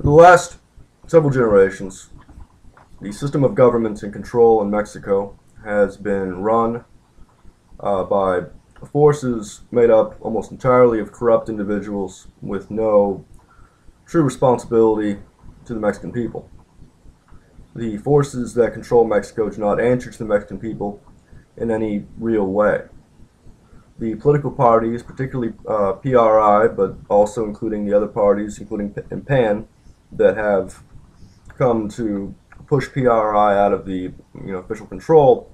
the last several generations, the system of government and control in Mexico has been run by forces made up almost entirely of corrupt individuals with no true responsibility to the Mexican people. The forces that control Mexico do not answer to the Mexican people in any real way. The political parties, particularly PRI, but also including the other parties, including PAN, that have come to push PRI out of the official control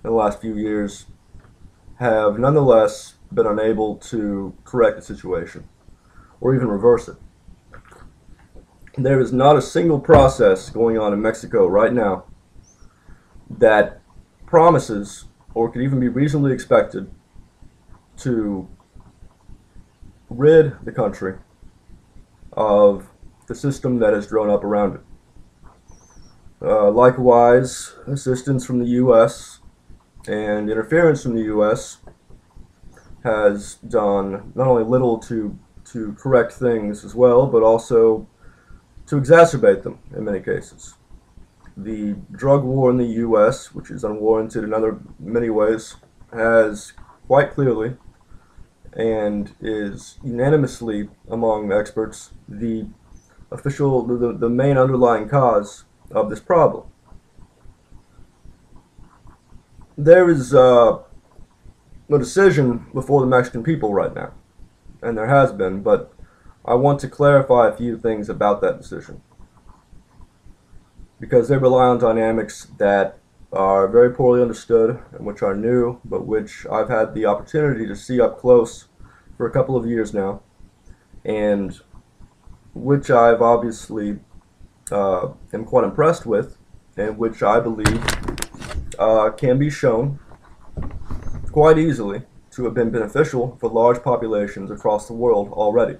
in the last few years, have nonetheless been unable to correct the situation or even reverse it. There is not a single process going on in Mexico right now that promises or could even be reasonably expected to rid the country of the system that has grown up around it. Likewise, assistance from the U.S. and interference from the U.S. has done not only little to correct things as well, but also to exacerbate them in many cases. The drug war in the U.S., which is unwarranted in many ways, has quite clearly and is unanimously among experts the main underlying cause of this problem. There is a decision before the Mexican people right now, and there has been, but I want to clarify a few things about that decision, because they rely on dynamics that are very poorly understood and which are new, but which I've had the opportunity to see up close for a couple of years now, and which I've obviously am quite impressed with, and which I believe can be shown quite easily to have been beneficial for large populations across the world already.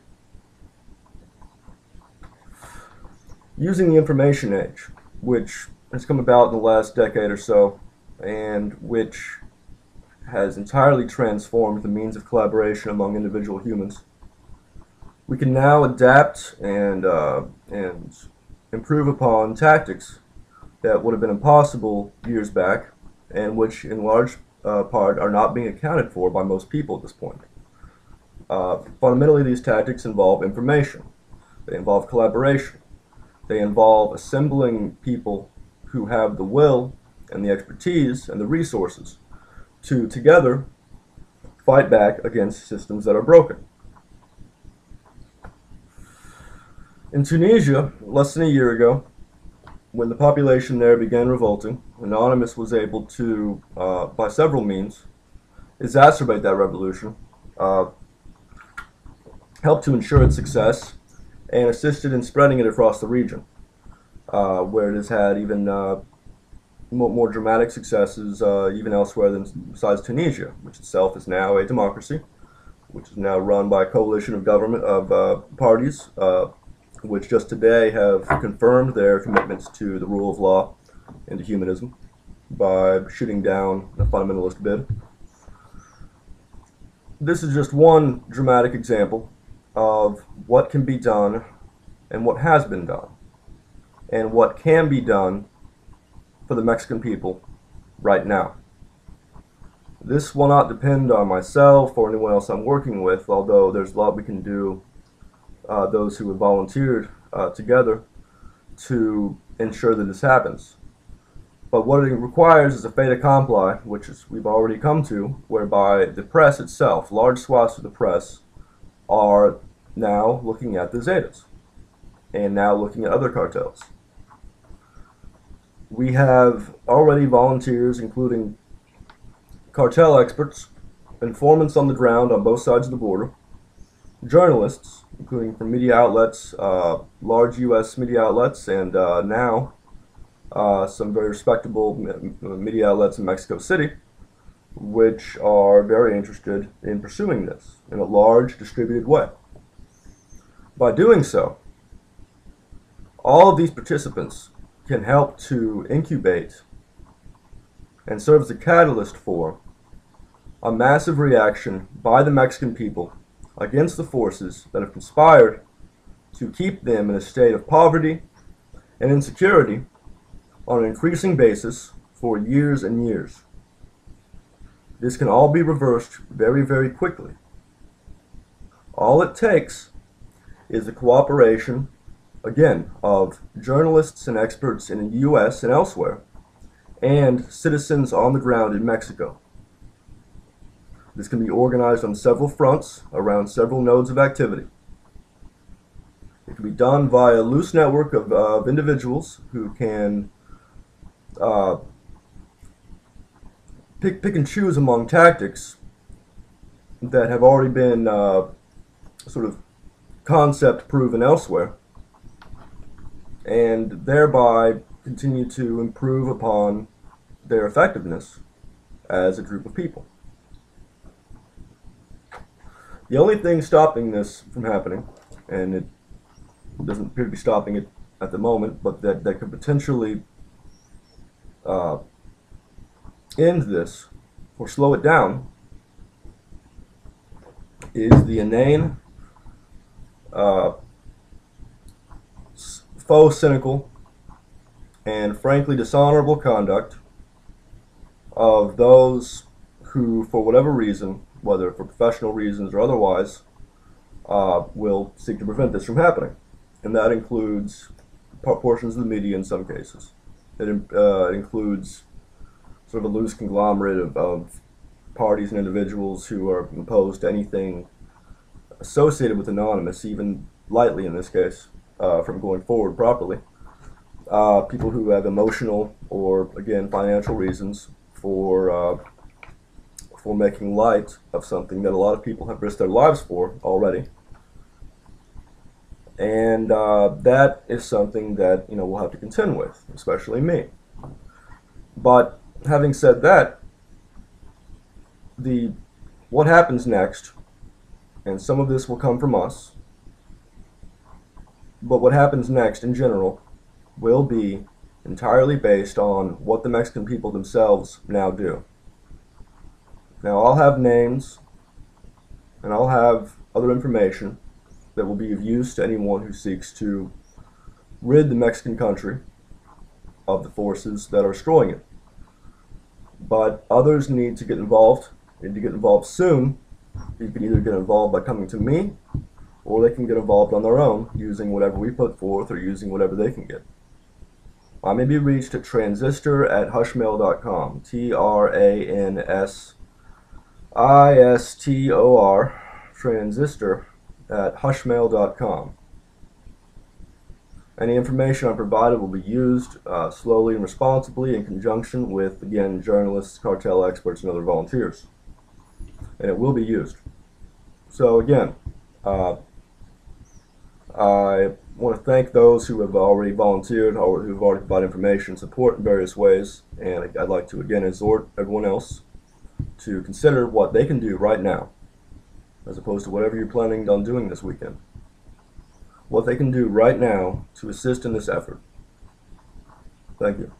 Using the information age, which has come about in the last decade or so, and which has entirely transformed the means of collaboration among individual humans, we can now adapt and improve upon tactics that would have been impossible years back, and which in large part are not being accounted for by most people at this point. Fundamentally, these tactics involve information. They involve collaboration. They involve assembling people who have the will and the expertise and the resources to together fight back against systems that are broken. In Tunisia, less than a year ago, when the population there began revolting, Anonymous was able to, by several means, exacerbate that revolution, help to ensure its success, and assisted in spreading it across the region, where it has had even more dramatic successes even elsewhere than besides Tunisia, which itself is now a democracy, which is now run by a coalition of parties, which just today have confirmed their commitments to the rule of law and to humanism by shooting down a fundamentalist bid. This is just one dramatic example of what can be done and what has been done and what can be done for the Mexican people right now. This will not depend on myself or anyone else I'm working with, although there's a lot we can do, those who have volunteered together to ensure that this happens. But what it requires is a fait accompli, which we've already come to, whereby the press itself, large swaths of the press, are now looking at the Zetas and now looking at other cartels. We have already volunteers, including cartel experts, informants on the ground on both sides of the border, journalists, including from media outlets, large U.S. media outlets, and now some very respectable media outlets in Mexico City, which are very interested in pursuing this in a large, distributed way. By doing so, all of these participants can help to incubate and serve as a catalyst for a massive reaction by the Mexican people against the forces that have conspired to keep them in a state of poverty and insecurity on an increasing basis for years and years. This can all be reversed very, very quickly. All it takes is the cooperation, again, of journalists and experts in the U.S. and elsewhere, and citizens on the ground in Mexico. This can be organized on several fronts around several nodes of activity. It can be done via a loose network of individuals who can pick and choose among tactics that have already been sort of concept proven elsewhere, and thereby continue to improve upon their effectiveness as a group of people. The only thing stopping this from happening, and it doesn't appear to be stopping it at the moment, but that could potentially end this or slow it down, is the inane, faux cynical, and frankly dishonorable conduct of those who, for whatever reason, whether for professional reasons or otherwise, will seek to prevent this from happening. And that includes portions of the media in some cases. It includes sort of a loose conglomerate of parties and individuals who are opposed to anything associated with Anonymous, even lightly in this case, from going forward properly. People who have emotional or, again, financial reasons for making light of something that a lot of people have risked their lives for already. And that is something that, we'll have to contend with, especially me. But having said that, what happens next, and some of this will come from us, but what happens next in general will be entirely based on what the Mexican people themselves now do. Now, I'll have names and I'll have other information that will be of use to anyone who seeks to rid the Mexican country of the forces that are destroying it. But others need to get involved, soon. You can either get involved by coming to me, or they can get involved on their own using whatever we put forth or using whatever they can get. I may be reached at transistor@hushmail.com, TRANSISTOR, transistor@hushmail.com. Any information I provided will be used slowly and responsibly in conjunction with, again, journalists, cartel experts, and other volunteers. And it will be used. So again, I want to thank those who have already volunteered or who have already provided information and support in various ways, and I'd like to again exhort everyone else to consider what they can do right now, as opposed to whatever you're planning on doing this weekend. What they can do right now to assist in this effort. Thank you.